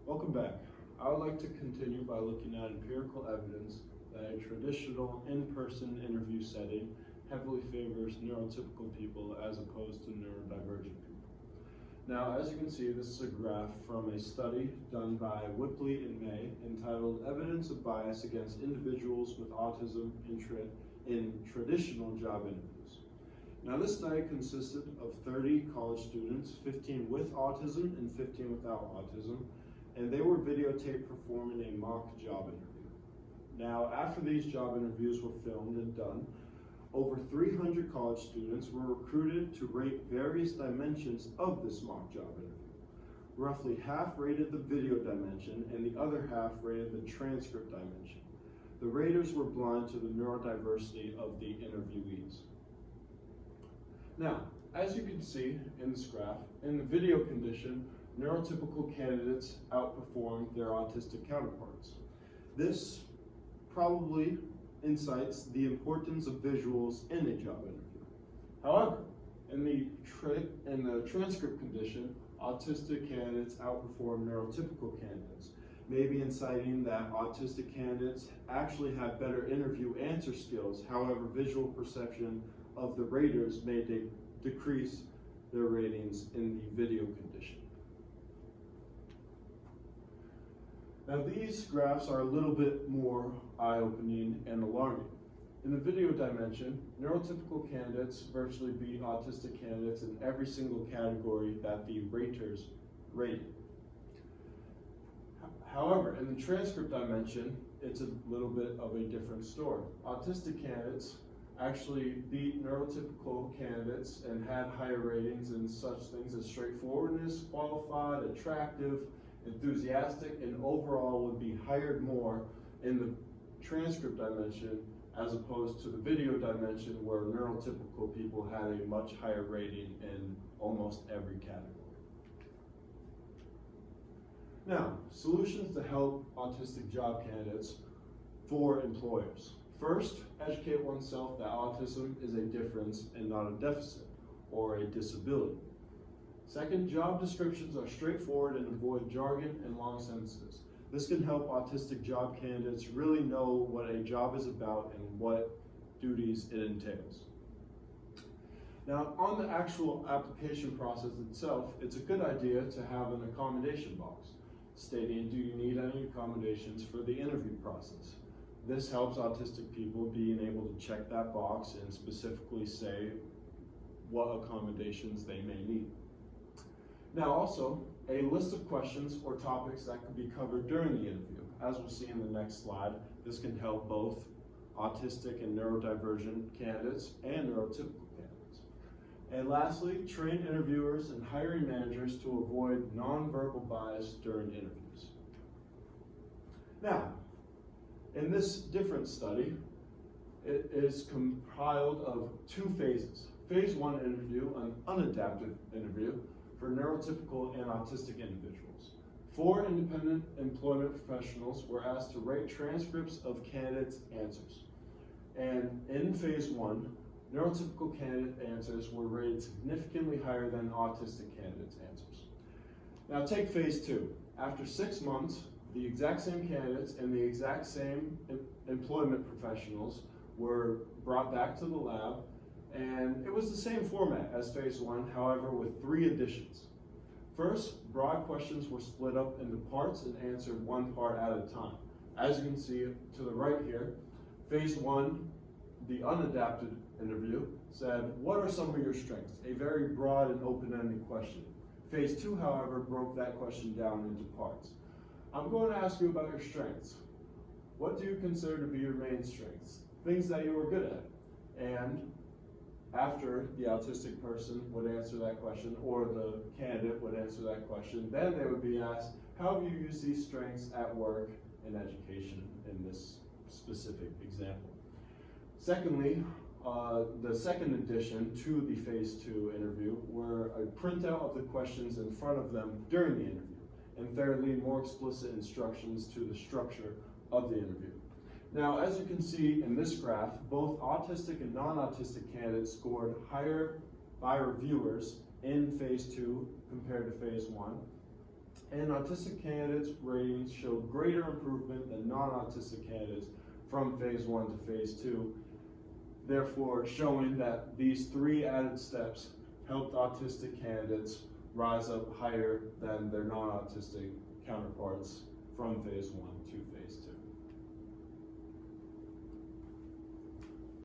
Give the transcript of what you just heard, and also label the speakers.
Speaker 1: Welcome back. I would like to continue by looking at empirical evidence that a traditional in-person interview setting heavily favors neurotypical people as opposed to neurodivergent people. Now, as you can see, this is a graph from a study done by Whipley and May entitled Evidence of Bias Against Individuals with Autism in Traditional Job Interviews. Now, this study consisted of 30 college students, 15 with autism and 15 without autism, and they were videotaped performing a mock job interview. Now, after these job interviews were filmed and done, over 300 college students were recruited to rate various dimensions of this mock job interview. Roughly half rated the video dimension and the other half rated the transcript dimension. The raters were blind to the neurodiversity of the interviewees. Now, as you can see in this graph, in the video condition, neurotypical candidates outperformed their autistic counterparts. This probably incites the importance of visuals in a job interview. However, in the transcript condition, autistic candidates outperform neurotypical candidates, maybe inciting that autistic candidates actually have better interview answer skills. However, visual perception of the raters may decrease their ratings in the video condition. Now, these graphs are a little bit more eye-opening and alarming. In the video dimension, neurotypical candidates virtually beat autistic candidates in every single category that the raters rated. However, in the transcript dimension, it's a little bit of a different story. Autistic candidates actually beat neurotypical candidates and had higher ratings in such things as straightforwardness, qualified, attractive, enthusiastic, and overall would be hired more in the transcript dimension as opposed to the video dimension where neurotypical people had a much higher rating in almost every category. Now, solutions to help autistic job candidates for employers. First, educate oneself that autism is a difference and not a deficit or a disability. Second, job descriptions are straightforward and avoid jargon and long sentences. This can help autistic job candidates really know what a job is about and what duties it entails. Now, on the actual application process itself, it's a good idea to have an accommodation box stating, do you need any accommodations for the interview process? This helps autistic people being able to check that box and specifically say what accommodations they may need. Now also, a list of questions or topics that could be covered during the interview. As we'll see in the next slide, this can help both autistic and neurodivergent candidates and neurotypical candidates. And lastly, train interviewers and hiring managers to avoid nonverbal bias during interviews. Now, in this different study, it is compiled of two phases. Phase 1 interview, an unadapted interview for neurotypical and autistic individuals. 4 independent employment professionals were asked to rate transcripts of candidates' answers. And in phase 1, neurotypical candidate answers were rated significantly higher than autistic candidates' answers. Now take phase 2. After 6 months, the exact same candidates and the exact same employment professionals were brought back to the lab, and it was the same format as phase 1, however, with 3 additions. First, broad questions were split up into parts and answered one part at a time. As you can see to the right here, phase 1, the unadapted interview, said, what are some of your strengths? A very broad and open-ended question. Phase 2, however, broke that question down into parts. I'm going to ask you about your strengths. What do you consider to be your main strengths? Things that you were good at. And after the autistic person would answer that question, or the candidate would answer that question, then they would be asked, how have you used these strengths at work and education in this specific example? Secondly, the second addition to the phase 2 interview were a printout of the questions in front of them during the interview. And thirdly, more explicit instructions to the structure of the interview. Now, as you can see in this graph, both autistic and non-autistic candidates scored higher by reviewers in phase 2 compared to phase 1. and autistic candidates' ratings showed greater improvement than non-autistic candidates from phase 1 to phase 2, therefore showing that these 3 added steps helped autistic candidates rise up higher than their non-autistic counterparts from phase 1 to phase 2.